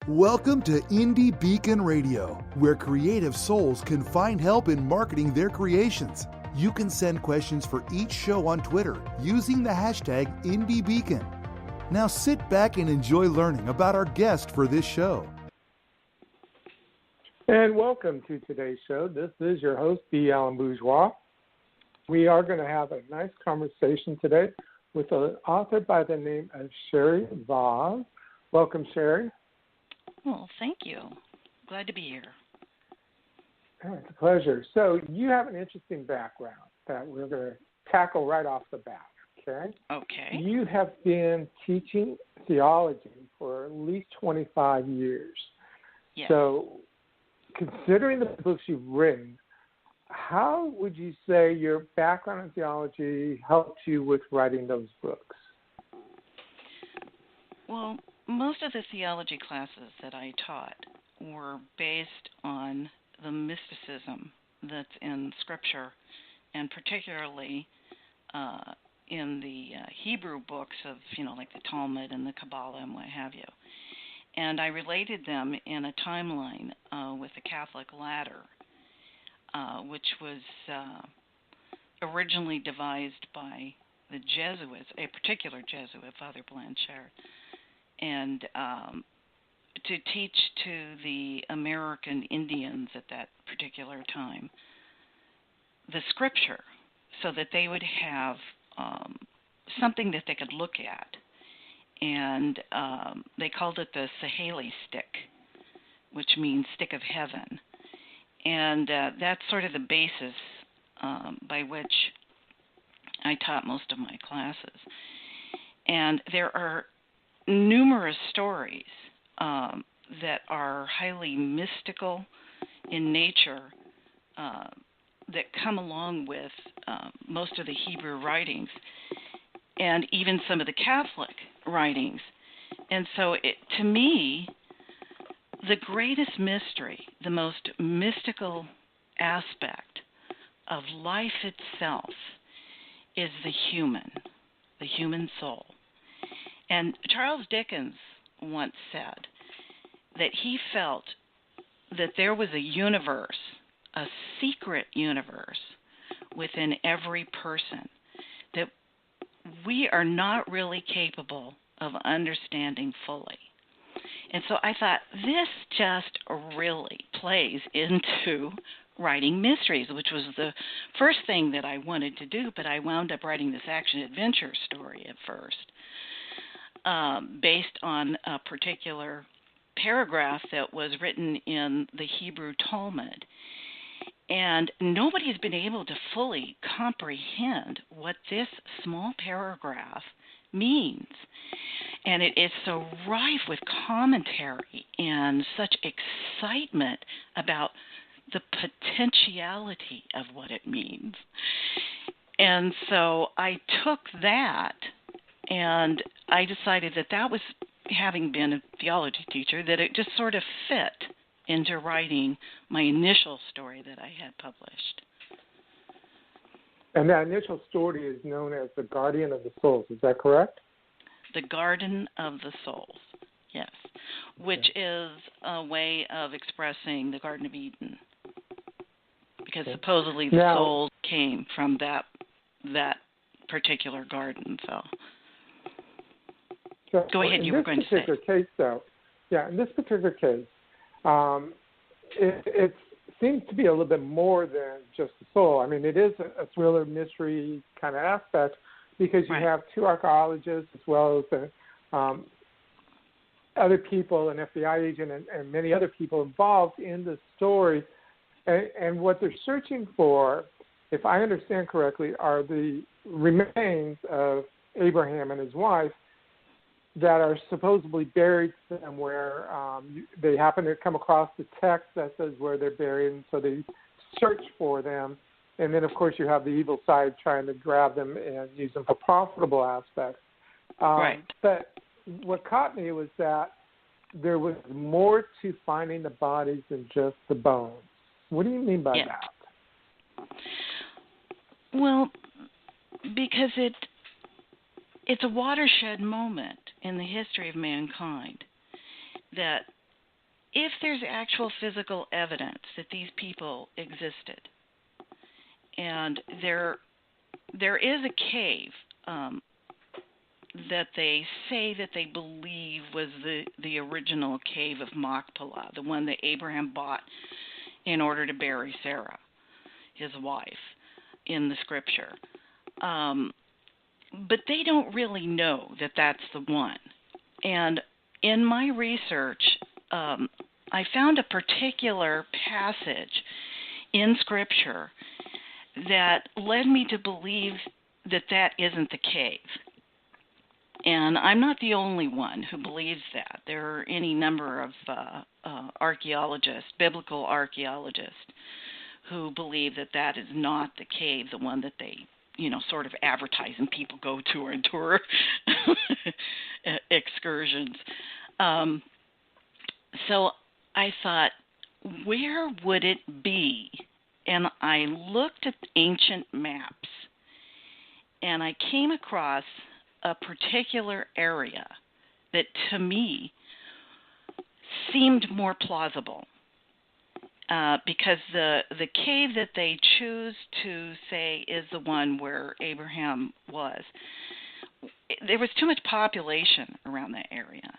Welcome to Indie Beacon Radio, where creative souls can find help in marketing their creations. You can send questions for each show on Twitter using the hashtag IndieBeacon. Now sit back and enjoy learning about our guest for this show. And welcome to today's show. This is your host, b-alan-bourgeois. We are going to have a nice conversation today with an author by the name of Cheri Vause. Welcome, Cheri. Well, thank you. Glad to be here. It's a pleasure. So you have an interesting background that we're going to tackle right off the bat, okay? Okay. You have been teaching theology for at least 25 years. Yes. So considering the books you've written, how would you say your background in theology helped you with writing those books? Well, most of the theology classes that I taught were based on the mysticism that's in Scripture, and particularly in the Hebrew books of, like the Talmud and the Kabbalah and what have you. And I related them in a timeline with the Catholic ladder, which was originally devised by the Jesuits, a particular Jesuit, Father Blanchard, and to teach to the American Indians at that particular time the Scripture, so that they would have something that they could look at. And they called it the Saheli stick, which means stick of heaven. And that's sort of the basis by which I taught most of my classes. And there are numerous stories that are highly mystical in nature that come along with most of the Hebrew writings and even some of the Catholic writings. And so to me, the greatest mystery, the most mystical aspect of life itself is the human soul. And Charles Dickens once said that he felt that there was a universe, a secret universe within every person that we are not really capable of understanding fully. And so I thought, this just really plays into writing mysteries, which was the first thing that I wanted to do, but I wound up writing this action-adventure story at first, based on a particular paragraph that was written in the Hebrew Talmud. And nobody's been able to fully comprehend what this small paragraph means. And it is so rife with commentary and such excitement about the potentiality of what it means. And so I took that, and I decided that was, having been a theology teacher, that it just sort of fit into writing my initial story that I had published. And that initial story is known as The Guardian of the Souls. Is that correct? The Garden of the Souls, yes, which is a way of expressing the Garden of Eden, because supposedly the souls came from that particular garden. So go ahead, you were going to say. In this particular case, though, in this particular case, it seems to be a little bit more than just the soul. I mean, it is a thriller mystery kind of aspect, because you have two archaeologists as well as other people, an FBI agent and many other people involved in the story. And what they're searching for, if I understand correctly, are the remains of Abraham and his wife that are supposedly buried somewhere. They happen to come across the text that says where they're buried, and so they search for them. And then, of course, you have the evil side trying to grab them and use them for profitable aspects. But what caught me was that there was more to finding the bodies than just the bones. What do you mean by that? Well, because it's a watershed moment in the history of mankind that if there's actual physical evidence that these people existed, and there is a cave that they say that they believe was the original cave of Machpelah, the one that Abraham bought in order to bury Sarah, his wife, in the scripture. But they don't really know that that's the one. And in my research, I found a particular passage in scripture that led me to believe that that isn't the cave. And I'm not the only one who believes that. There are any number of archaeologists, biblical archaeologists, who believe that that is not the cave, the one that they, sort of advertise and people go to or tour excursions. So I thought, where would it be? And I looked at ancient maps, and I came across a particular area that to me seemed more plausible, because the cave that they choose to say is the one where Abraham was, there was too much population around that area.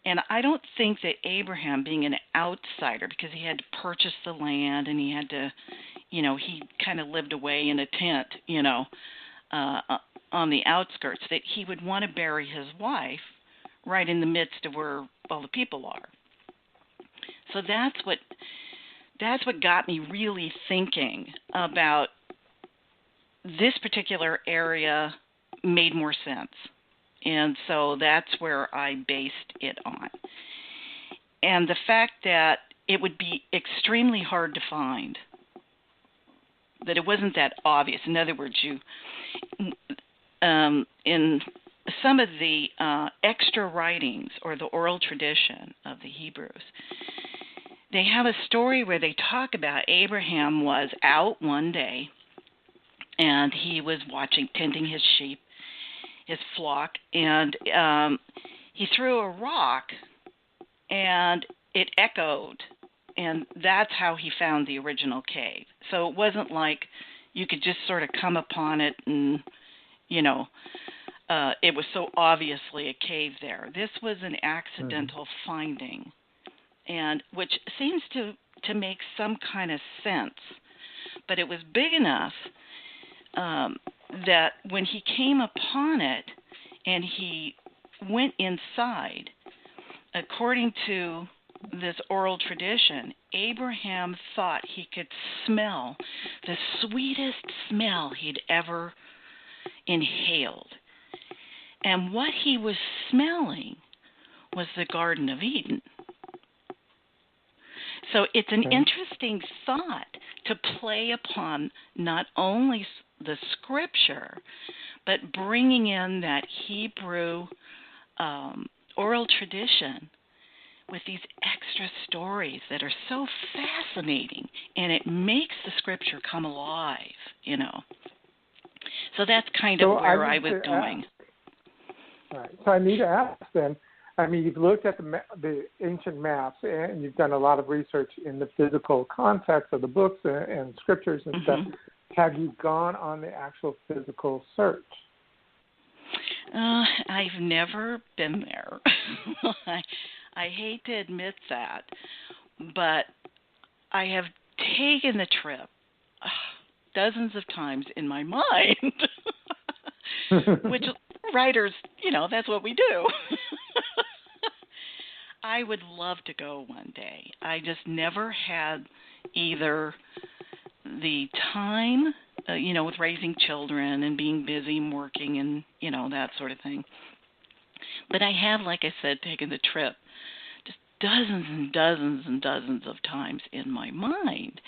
And I don't think that Abraham, being an outsider, because he had to purchase the land and he had to, he kind of lived away in a tent, on the outskirts, that he would want to bury his wife right in the midst of where all the people are. So that's what got me really thinking about this particular area made more sense. And so that's where I based it on. And the fact that it would be extremely hard to find, that it wasn't that obvious. In other words, in some of the extra writings or the oral tradition of the Hebrews, they have a story where they talk about Abraham was out one day and he was tending his sheep, his flock, and he threw a rock and it echoed, and that's how he found the original cave. So it wasn't like you could just sort of come upon it and, it was so obviously a cave there. This was an accidental finding, and which seems to make some kind of sense. But it was big enough that when he came upon it and he went inside, according to this oral tradition, Abraham thought he could smell the sweetest smell he'd ever inhaled. And what he was smelling was the Garden of Eden. So it's an interesting thought to play upon not only the scripture, but bringing in that Hebrew oral tradition with these extra stories that are so fascinating, and it makes the scripture come alive, So that's kind of where I was going. All right. So I need to ask then, you've looked at the ancient maps, and you've done a lot of research in the physical context of the books and scriptures and stuff. Have you gone on the actual physical search? I've never been there. I hate to admit that, but I have taken the trip dozens of times in my mind, which writers, that's what we do. I would love to go one day. I just never had either the time, with raising children and being busy and working and, that sort of thing. But I have, like I said, taken the trip just dozens and dozens and dozens of times in my mind.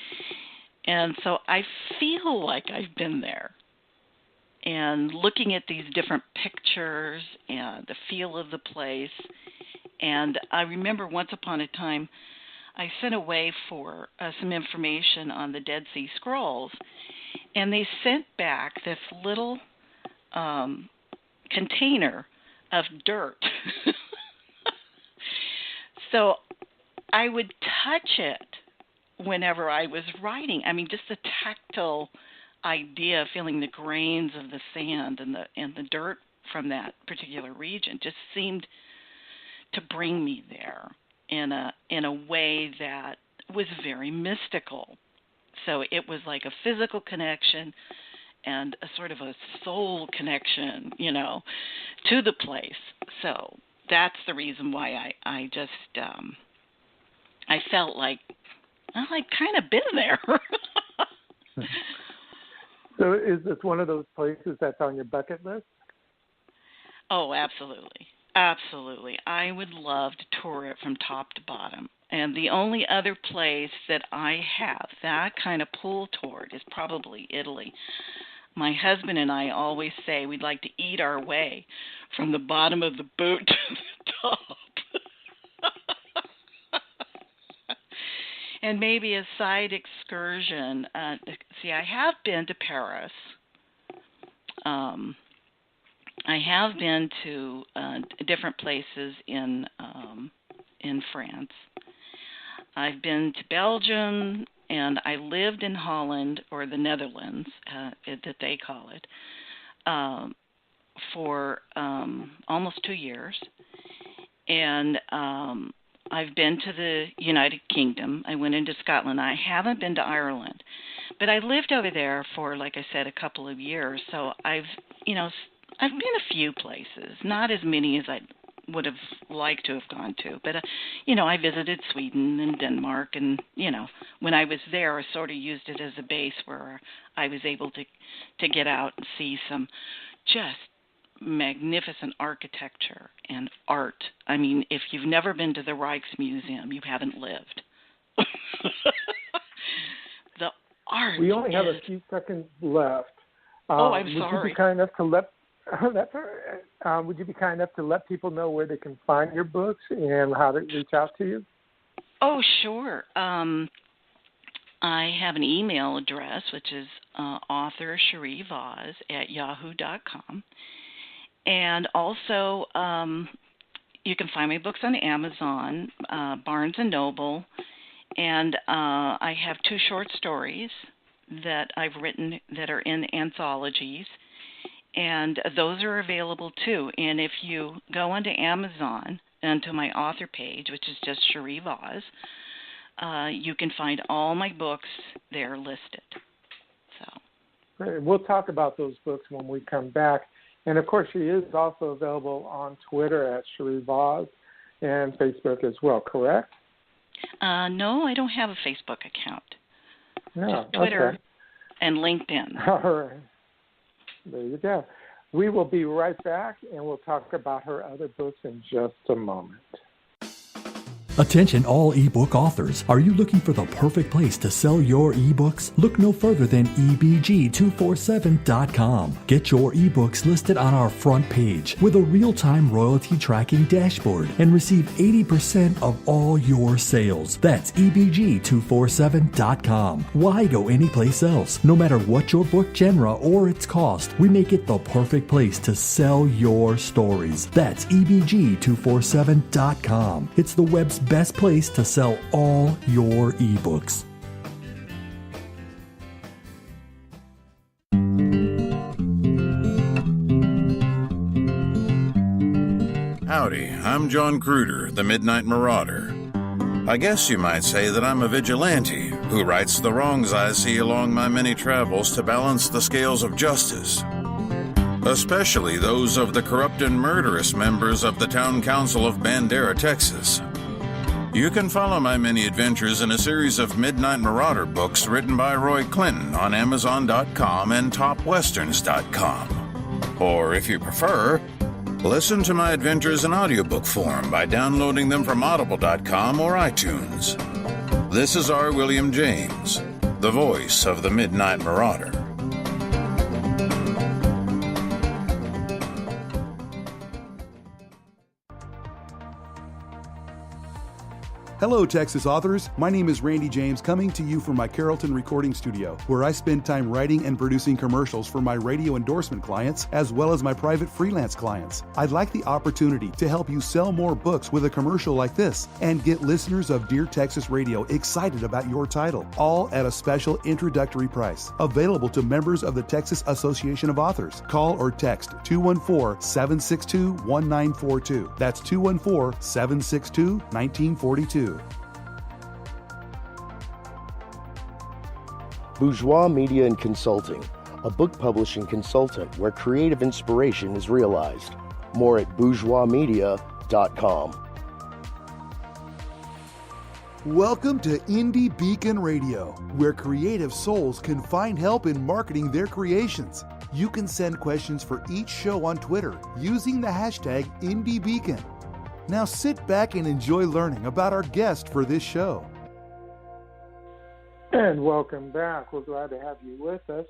And so I feel like I've been there. And looking at these different pictures and the feel of the place. And I remember once upon a time, I sent away for some information on the Dead Sea Scrolls, and they sent back this little container of dirt. So I would touch it whenever I was writing. I mean, just the tactile idea of feeling the grains of the sand and the dirt from that particular region just seemed to bring me there in a way that was very mystical. So it was like a physical connection and a sort of a soul connection, to the place. So that's the reason why I just I felt like I'd kind of been there. So is this one of those places that's on your bucket list? Oh, absolutely. Absolutely. I would love to tour it from top to bottom. And the only other place that I have that kind of pull toward is probably Italy. My husband and I always say we'd like to eat our way from the bottom of the boot to the top. And maybe a side excursion. See, I have been to Paris. I have been to different places in France. I've been to Belgium, and I lived in Holland, or the Netherlands, that they call it, for almost 2 years. And I've been to the United Kingdom. I went into Scotland. I haven't been to Ireland. But I lived over there for, like I said, a couple of years. So I've been a few places, not as many as I would have liked to have gone to. But, I visited Sweden and Denmark. And, when I was there, I sort of used it as a base where I was able to get out and see some just magnificent architecture and art. I mean, if you've never been to the Rijksmuseum, you haven't lived. The art. We only have a few seconds left. I'm would sorry. You be kind enough to let that's all right. Would you be kind enough to let people know where they can find your books and how to reach out to you? Oh, sure. I have an email address, which is author Cheri Vause @yahoo.com. And also, you can find my books on Amazon, Barnes & Noble, and I have 2 short stories that I've written that are in anthologies, and those are available too. And if you go onto Amazon and to my author page, which is just Cheri Vause, you can find all my books there listed. So. Great. We'll talk about those books when we come back. And, of course, she is also available on Twitter at Cheri Vause and Facebook as well, correct? No, I don't have a Facebook account. No, just Twitter okay. and LinkedIn. All right. There you go. We will be right back, and we'll talk about her other books in just a moment. Attention all ebook authors. Are you looking for the perfect place to sell your ebooks? Look no further than ebg247.com. Get your ebooks listed on our front page with a real-time royalty tracking dashboard and receive 80% of all your sales. That's ebg247.com. Why go anyplace else? No matter what your book genre or its cost, we make it the perfect place to sell your stories. That's ebg247.com. It's the web's best place to sell all your ebooks. Howdy, I'm John Cruder, the Midnight Marauder. I guess you might say that I'm a vigilante who rights the wrongs I see along my many travels to balance the scales of justice, especially those of the corrupt and murderous members of the Town Council of Bandera, Texas. You can follow my many adventures in a series of Midnight Marauder books written by Roy Clinton on Amazon.com and TopWesterns.com. Or if you prefer, listen to my adventures in audiobook form by downloading them from Audible.com or iTunes. This is R. William James, the voice of the Midnight Marauder. Hello, Texas authors. My name is Randy James, coming to you from my Carrollton recording studio, where I spend time writing and producing commercials for my radio endorsement clients, as well as my private freelance clients. I'd like the opportunity to help you sell more books with a commercial like this and get listeners of Dear Texas Radio excited about your title, all at a special introductory price. Available to members of the Texas Association of Authors. Call or text 214-762-1942. That's 214-762-1942. Bourgeois Media and Consulting, a book publishing consultant where creative inspiration is realized. More at bourgeoismedia.com. Welcome to Indie Beacon Radio, where creative souls can find help in marketing their creations. You can send questions for each show on Twitter using the hashtag IndieBeacon. Now sit back and enjoy learning about our guest for this show. And welcome back. We're glad to have you with us.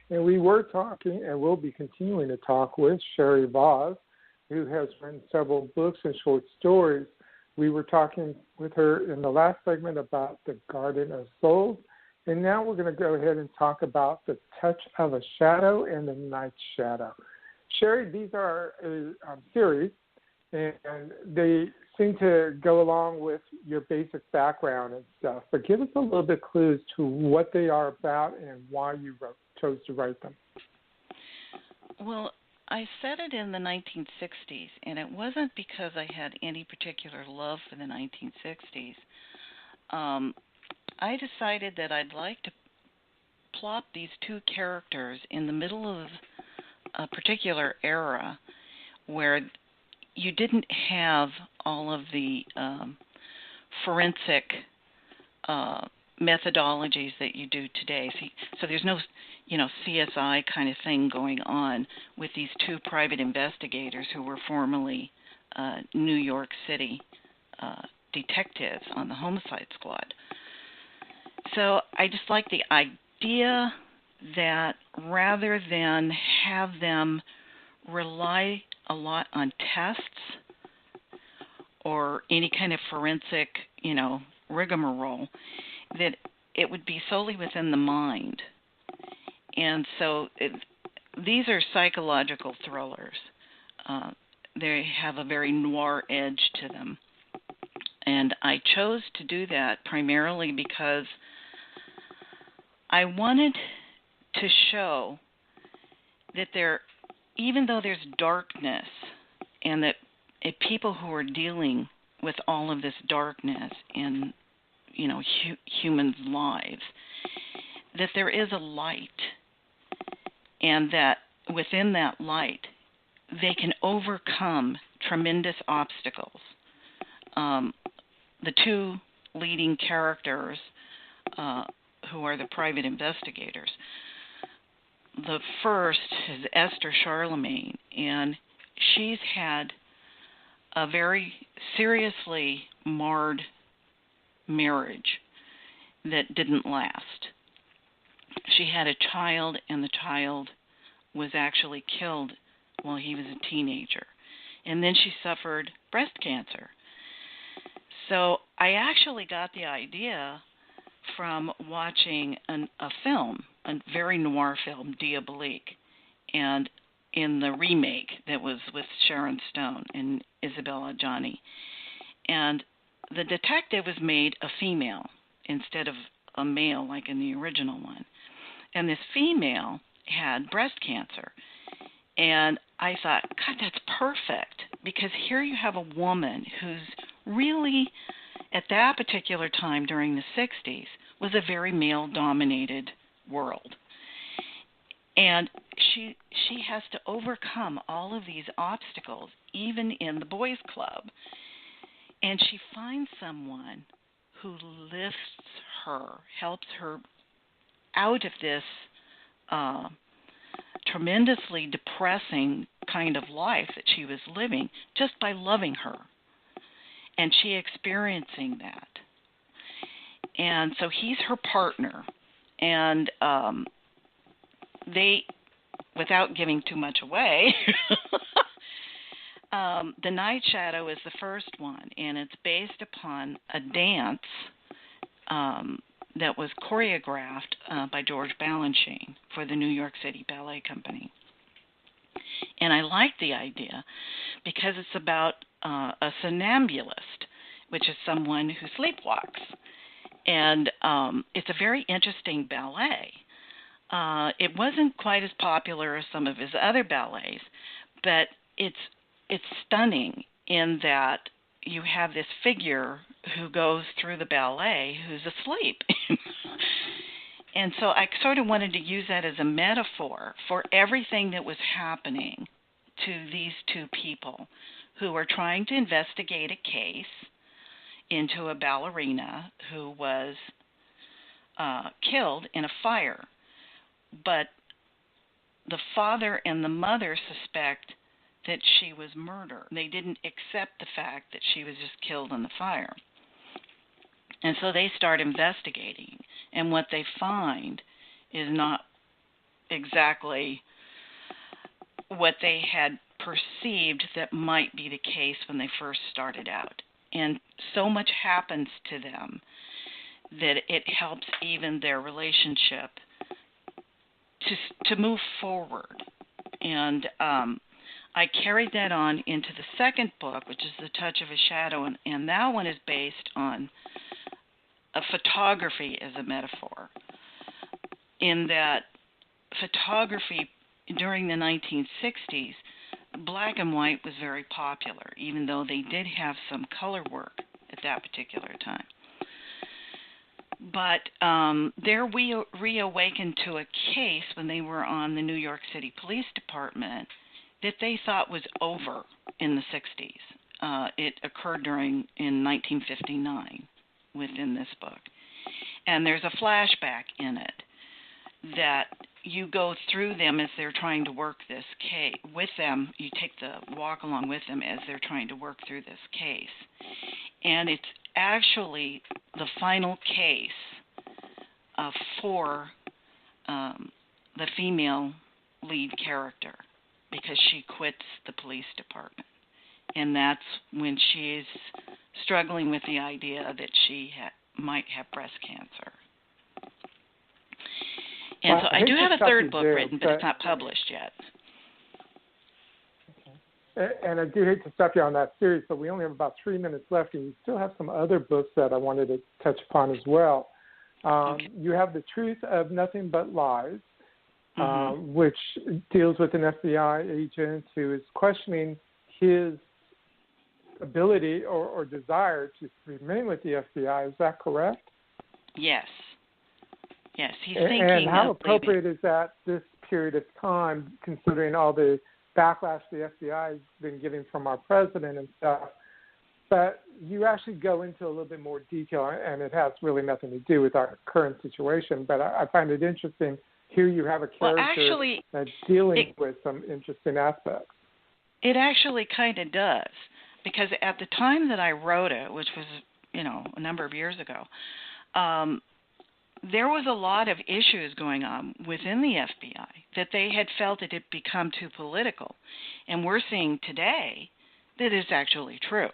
And we were talking, and we'll be continuing to talk with Cheri Vause, who has written several books and short stories. We were talking with her in the last segment about the Garden of Souls. And now we're going to go ahead and talk about The Touch of a Shadow and The Night Shadow. Cheri, these are a series, and they seem to go along with your basic background and stuff. But give us a little bit of clues to what they are about and why you chose to write them. Well, I said it in the 1960s, and it wasn't because I had any particular love for the 1960s. I decided that I'd like to plop these two characters in the middle of a particular era where you didn't have all of the forensic methodologies that you do today. So there's no, CSI kind of thing going on with these two private investigators who were formerly New York City detectives on the homicide squad. So I just like the idea that rather than have them rely a lot on tests or any kind of forensic, rigmarole, that it would be solely within the mind. And so these are psychological thrillers. They have a very noir edge to them. And I chose to do that primarily because I wanted to show that even though there's darkness and that people who are dealing with all of this darkness in, humans' lives, that there is a light, and that within that light, they can overcome tremendous obstacles. The two leading characters, who are the private investigators, the first is Esther Charlemagne, and she's had a very seriously marred marriage that didn't last. She had a child, and the child was actually killed while he was a teenager. And then she suffered breast cancer. So I actually got the idea from watching a film, a very noir film, Diabolique, and in the remake that was with Sharon Stone and Isabella Adjani. And the detective was made a female instead of a male like in the original one. And this female had breast cancer. And I thought, God, that's perfect, because here you have a woman who's really, at that particular time during the 60s, was a very male-dominated world. And she has to overcome all of these obstacles, even in the boys' club. And she finds someone who lifts her, helps her out of this tremendously depressing kind of life that she was living just by loving her. And she experiencing that. And so he's her partner. And they, without giving too much away, The Night Shadow is the first one, and it's based upon a dance that was choreographed by George Balanchine for the New York City Ballet Company. And I like the idea because it's about a somnambulist, which is someone who sleepwalks. And it's a very interesting ballet. It wasn't quite as popular as some of his other ballets, but it's stunning in that you have this figure who goes through the ballet who's asleep. And so I sort of wanted to use that as a metaphor for everything that was happening to these two people who were trying to investigate a case into a ballerina who was killed in a fire. But the father and the mother suspect that she was murdered. They didn't accept the fact that she was just killed in the fire. And so they start investigating. And what they find is not exactly what they had perceived that might be the case when they first started out. And so much happens to them that it helps even their relationship to move forward. And I carried that on into the second book, which is The Touch of a Shadow, and that one is based on a photography as a metaphor, in that photography during the 1960s, black and white was very popular, even though they did have some color work at that particular time. But they're reawakened to a case when they were on the New York City Police Department that they thought was over in the 60s. It occurred in 1959 within this book. And there's a flashback in it that you go through them as they're trying to work this case. With them, you take the walk along with them as they're trying to work through this case. And it's actually the final case for the female lead character, because she quits the police department. And that's when she is struggling with the idea that she might have breast cancer. And so I do have a third book written, but it's not published yet. Okay. And I do hate to stop you on that series, but we only have about 3 minutes left, and you still have some other books that I wanted to touch upon as well. Okay. You have The Truth of Nothing But Lies, which deals with an FBI agent who is questioning his ability or desire to remain with the FBI. Is that correct? Yes. Yes, he's thinking. And how appropriate is that this period of time, considering all the backlash the FBI has been getting from our president and stuff? But you actually go into a little bit more detail, and it has really nothing to do with our current situation. But I find it interesting. Here you have a character that's dealing with some interesting aspects. It actually kind of does, because at the time that I wrote it, which was, a number of years ago, there was a lot of issues going on within the FBI that they had felt it had become too political. And we're seeing today that it's actually true.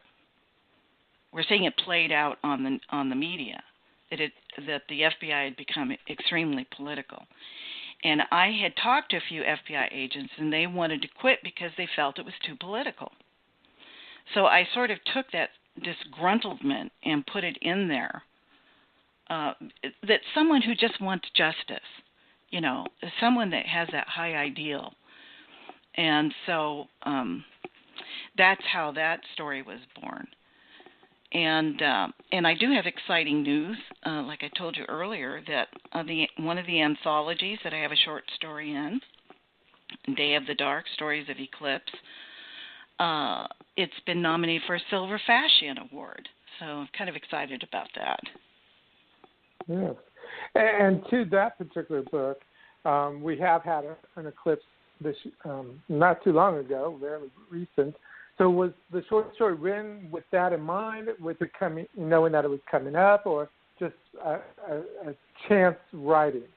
We're seeing it played out on the media, that the FBI had become extremely political. And I had talked to a few FBI agents, and they wanted to quit because they felt it was too political. So I sort of took that disgruntlement and put it in there. That someone who just wants justice, someone that has that high ideal. And so that's how that story was born. And I do have exciting news, like I told you earlier, that one of the anthologies that I have a short story in, Day of the Dark, Stories of Eclipse, it's been nominated for a Silver Fashion Award. So I'm kind of excited about that. Yes. And to that particular book, we have had an eclipse not too long ago, very recent. So was the short story written with that in mind, with it knowing that it was coming up, or just a chance writing?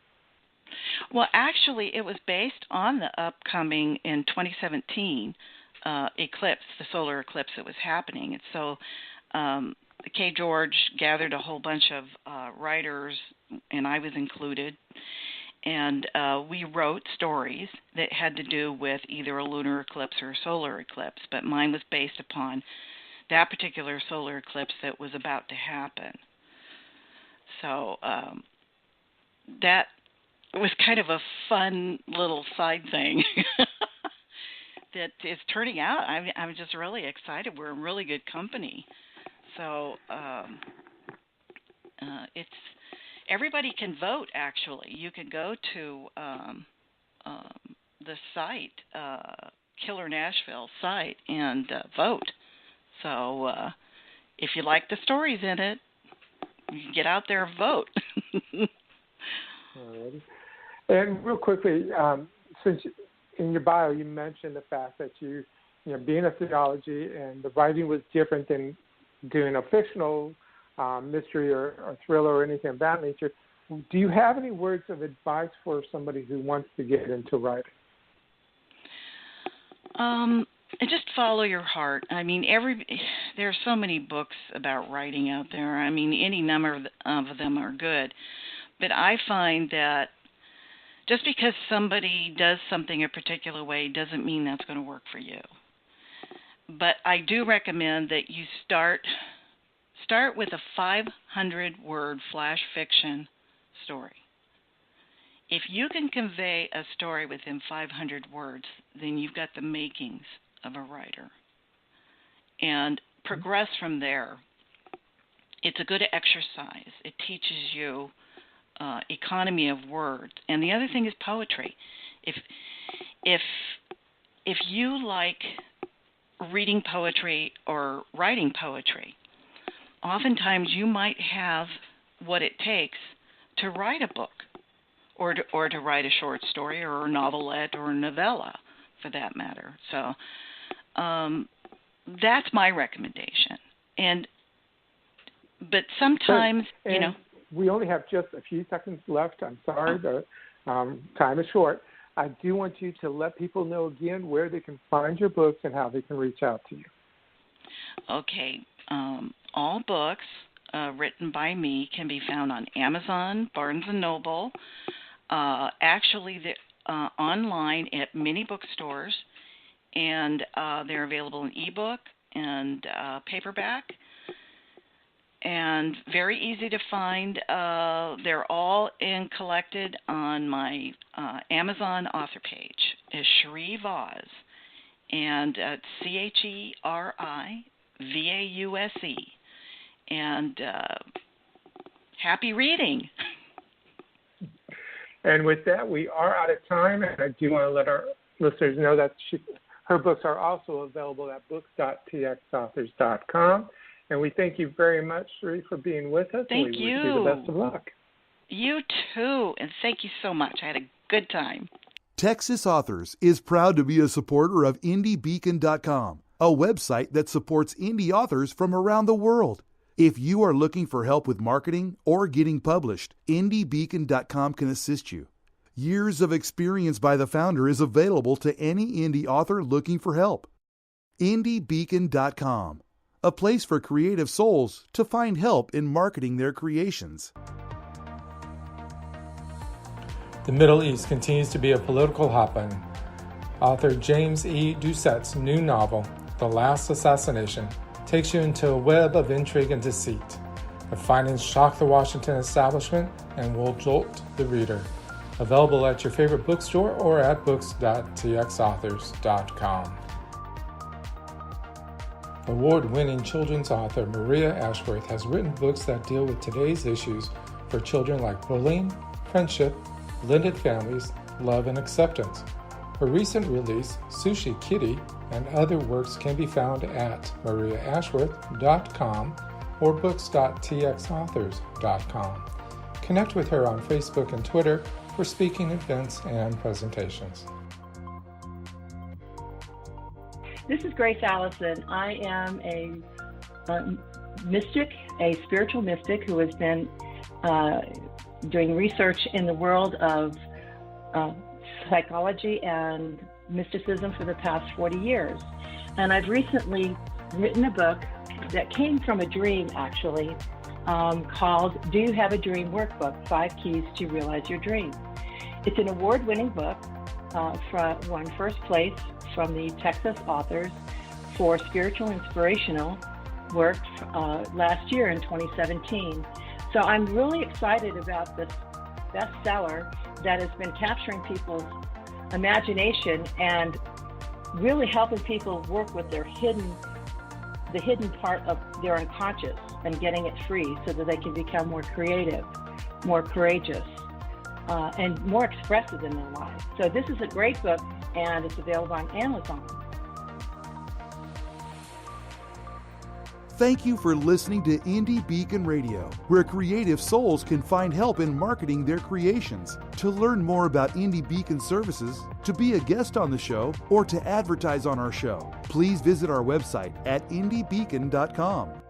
Well, actually, it was based on the upcoming, in 2017, eclipse, the solar eclipse that was happening. And so K. George gathered a whole bunch of writers, and I was included, and we wrote stories that had to do with either a lunar eclipse or a solar eclipse, but mine was based upon that particular solar eclipse that was about to happen. So that was kind of a fun little side thing that is turning out. I'm just really excited. We're in really good company. So it's everybody can vote. Actually, you can go to the site, Killer Nashville site, and vote. So if you like the stories in it, you can get out there and vote. Alrighty. And real quickly, since in your bio you mentioned the fact that you being a theology and the writing was different than doing a fictional mystery or thriller or anything of that nature, do you have any words of advice for somebody who wants to get into writing? Just follow your heart. I mean, there are so many books about writing out there. I mean, any number of them are good. But I find that just because somebody does something a particular way doesn't mean that's going to work for you. But I do recommend that you start with a 500-word flash fiction story. If you can convey a story within 500 words, then you've got the makings of a writer. And progress from there. It's a good exercise. It teaches you economy of words. And the other thing is poetry. If you like reading poetry or writing poetry, oftentimes you might have what it takes to write a book or to write a short story or a novelette or a novella for that matter. So that's my recommendation. But sometimes, we only have just a few seconds left. I'm sorry, the time is short. I do want you to let people know again where they can find your books and how they can reach out to you. Okay. All books written by me can be found on Amazon, Barnes & Noble, actually online at many bookstores, and they're available in ebook and paperback. And very easy to find. They're all collected on my Amazon author page. Is Cheri Vause, and it's CheriVause. And happy reading. And with that, we are out of time, and I do want to let our listeners know that her books are also available at books.txauthors.com. And we thank you very much, Cheri, for being with us. Thank and we you. wish you the best of luck. You too, and thank you so much. I had a good time. Texas Authors is proud to be a supporter of IndieBeacon.com, a website that supports indie authors from around the world. If you are looking for help with marketing or getting published, IndieBeacon.com can assist you. Years of experience by the founder is available to any indie author looking for help. IndieBeacon.com, a place for creative souls to find help in marketing their creations. The Middle East continues to be a political hotbed. Author James E. Doucette's new novel, The Last Assassination, takes you into a web of intrigue and deceit. The findings shock the Washington establishment and will jolt the reader. Available at your favorite bookstore or at books.txauthors.com. Award-winning children's author Maria Ashworth has written books that deal with today's issues for children like bullying, friendship, blended families, love, and acceptance. Her recent release, Sushi Kitty, and other works can be found at mariaashworth.com or books.txauthors.com. Connect with her on Facebook and Twitter for speaking events and presentations. This is Grace Allison. I am a mystic, a spiritual mystic who has been doing research in the world of psychology and mysticism for the past 40 years. And I've recently written a book that came from a dream, actually, called Do You Have a Dream Workbook? 5 Keys to Realize Your Dream. It's an award-winning book, won first place from the Texas Authors for Spiritual Inspirational Work last year in 2017. So I'm really excited about this bestseller that has been capturing people's imagination and really helping people work with the hidden part of their unconscious and getting it free so that they can become more creative, more courageous, and more expressive in their lives. So this is a great book, and it's available on Amazon. Thank you for listening to Indie Beacon Radio, where creative souls can find help in marketing their creations. To learn more about Indie Beacon services, to be a guest on the show, or to advertise on our show, please visit our website at indiebeacon.com.